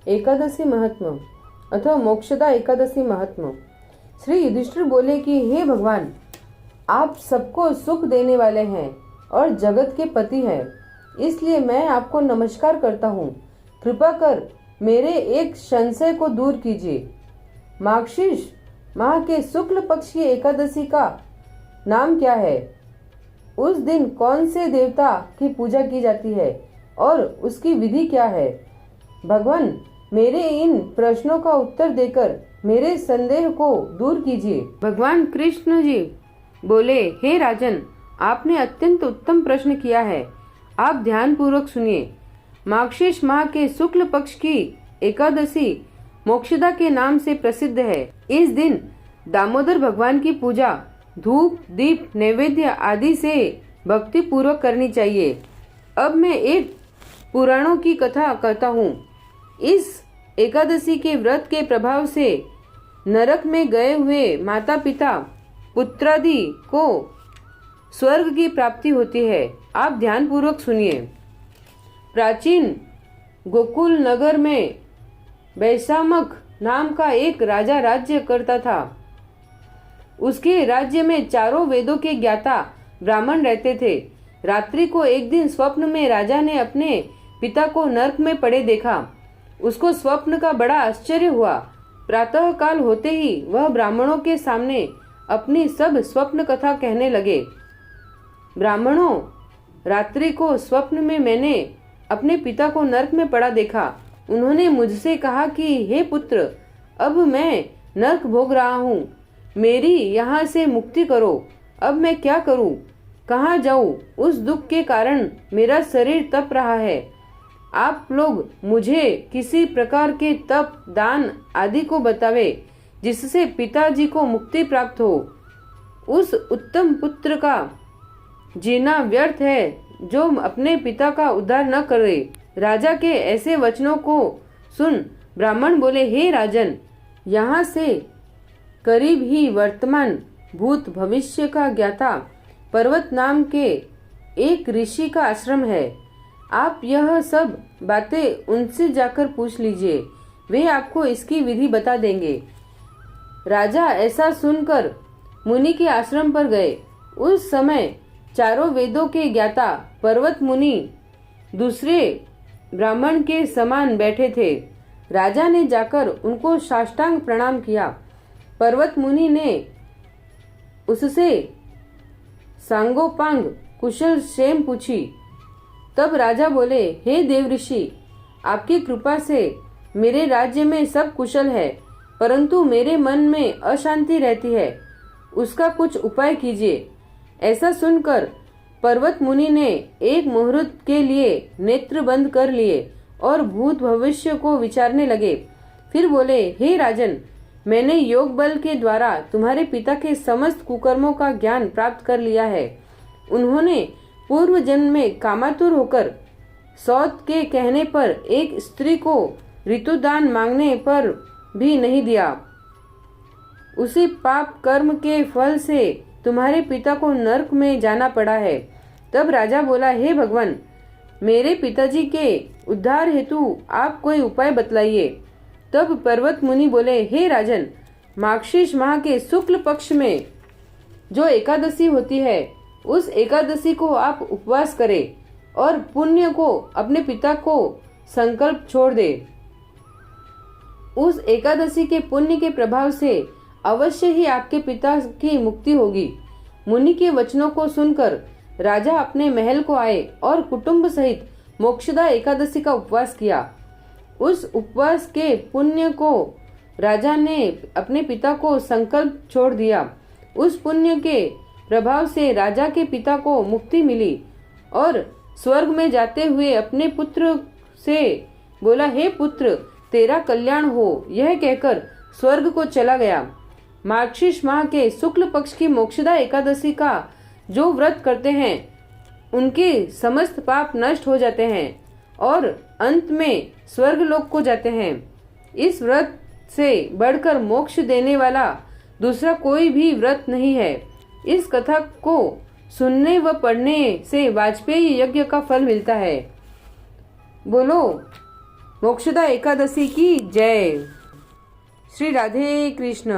एकादशी महात्म्य अथवा मोक्षदा एकादशी महात्म्य। श्री युधिष्ठिर बोले कि हे भगवान, आप सबको सुख देने वाले हैं और जगत के पति हैं, इसलिए मैं आपको नमस्कार करता हूँ। कृपा कर मेरे एक संशय को दूर कीजिए। मार्गशीर्ष माह के शुक्ल पक्ष की एकादशी का नाम क्या है? उस दिन कौन से देवता की पूजा की जाती है और उसकी विधि क्या है? भगवान, मेरे इन प्रश्नों का उत्तर देकर मेरे संदेह को दूर कीजिए। भगवान कृष्ण जी बोले, हे राजन, आपने अत्यंत उत्तम प्रश्न किया है। आप ध्यान पूर्वक सुनिए। मार्गशीर्ष माह के शुक्ल पक्ष की एकादशी मोक्षदा के नाम से प्रसिद्ध है। इस दिन दामोदर भगवान की पूजा धूप, दीप, नैवेद्य आदि से भक्ति पूर्वक करनी चाहिए। अब मैं एक पुराणों की कथा करता हूँ। इस एकादशी के व्रत के प्रभाव से नरक में गए हुए माता पिता पुत्रादि को स्वर्ग की प्राप्ति होती है। आप ध्यान पूर्वक सुनिए। प्राचीन गोकुल नगर में वैशामक नाम का एक राजा राज्य करता था। उसके राज्य में चारों वेदों के ज्ञाता ब्राह्मण रहते थे। रात्रि को एक दिन स्वप्न में राजा ने अपने पिता को नरक में पड़े देखा। उसको स्वप्न का बड़ा आश्चर्य हुआ। प्रातः काल होते ही वह ब्राह्मणों के सामने अपनी सब स्वप्न कथा कहने लगे। ब्राह्मणों, रात्रि को स्वप्न में मैंने अपने पिता को नरक में पड़ा देखा। उन्होंने मुझसे कहा कि हे पुत्र, अब मैं नरक भोग रहा हूँ, मेरी यहाँ से मुक्ति करो। अब मैं क्या करूँ, कहाँ जाऊँ? उस दुख के कारण मेरा शरीर तप रहा है। आप लोग मुझे किसी प्रकार के तप, दान आदि को बतावे जिससे पिताजी को मुक्ति प्राप्त हो। उस उत्तम पुत्र का जीना व्यर्थ है जो अपने पिता का उद्धार न करे। राजा के ऐसे वचनों को सुन ब्राह्मण बोले, हे राजन, यहाँ से करीब ही वर्तमान भूत भविष्य का ज्ञाता पर्वत नाम के एक ऋषि का आश्रम है। आप यह सब बातें उनसे जाकर पूछ लीजिए, वे आपको इसकी विधि बता देंगे। राजा ऐसा सुनकर मुनि के आश्रम पर गए। उस समय चारों वेदों के ज्ञाता पर्वत मुनि दूसरे ब्राह्मण के समान बैठे थे। राजा ने जाकर उनको साष्टांग प्रणाम किया। पर्वत मुनि ने उससे सांगोपांग कुशल क्षेम पूछी। तब राजा बोले, हे देवऋषि, आपकी कृपा से मेरे राज्य में सब कुशल है, परंतु मेरे मन में अशांति रहती है, उसका कुछ उपाय कीजिए। ऐसा सुनकर पर्वत मुनि ने एक मुहूर्त के लिए नेत्र बंद कर लिए और भूत भविष्य को विचारने लगे। फिर बोले, हे राजन, मैंने योग बल के द्वारा तुम्हारे पिता के समस्त कुकर्मों का ज्ञान प्राप्त कर लिया है। उन्होंने पूर्व जन्म में कामातुर होकर सौत के कहने पर एक स्त्री को ऋतुदान मांगने पर भी नहीं दिया। उसी पाप कर्म के फल से तुम्हारे पिता को नरक में जाना पड़ा है। तब राजा बोला, हे भगवान, मेरे पिताजी के उद्धार हेतु आप कोई उपाय बतलाइए। तब पर्वत मुनि बोले, हे राजन, मार्गशीर्ष माह के शुक्ल पक्ष में जो एकादशी होती है, उस एकादशी को आप उपवास करें और पुण्य को अपने पिता को संकल्प छोड़ दे। उस एकादशी के पुण्य के प्रभाव से अवश्य ही आपके पिता की मुक्ति होगी। मुनि के वचनों को सुनकर राजा अपने महल को आए और कुटुंब सहित मोक्षदा एकादशी का उपवास किया। उस उपवास के पुण्य को राजा ने अपने पिता को संकल्प छोड़ दिया। उस पुण्य के प्रभाव से राजा के पिता को मुक्ति मिली और स्वर्ग में जाते हुए अपने पुत्र से बोला, हे पुत्र, तेरा कल्याण हो। यह कहकर स्वर्ग को चला गया। मार्गशीर्ष माह के शुक्ल पक्ष की मोक्षदा एकादशी का जो व्रत करते हैं, उनके समस्त पाप नष्ट हो जाते हैं और अंत में स्वर्ग लोक को जाते हैं। इस व्रत से बढ़कर मोक्ष देने वाला दूसरा कोई भी व्रत नहीं है। इस कथा को सुनने व पढ़ने से वाजपेयी यज्ञ का फल मिलता है। बोलो मोक्षदा एकादशी की जय। श्री राधे कृष्ण।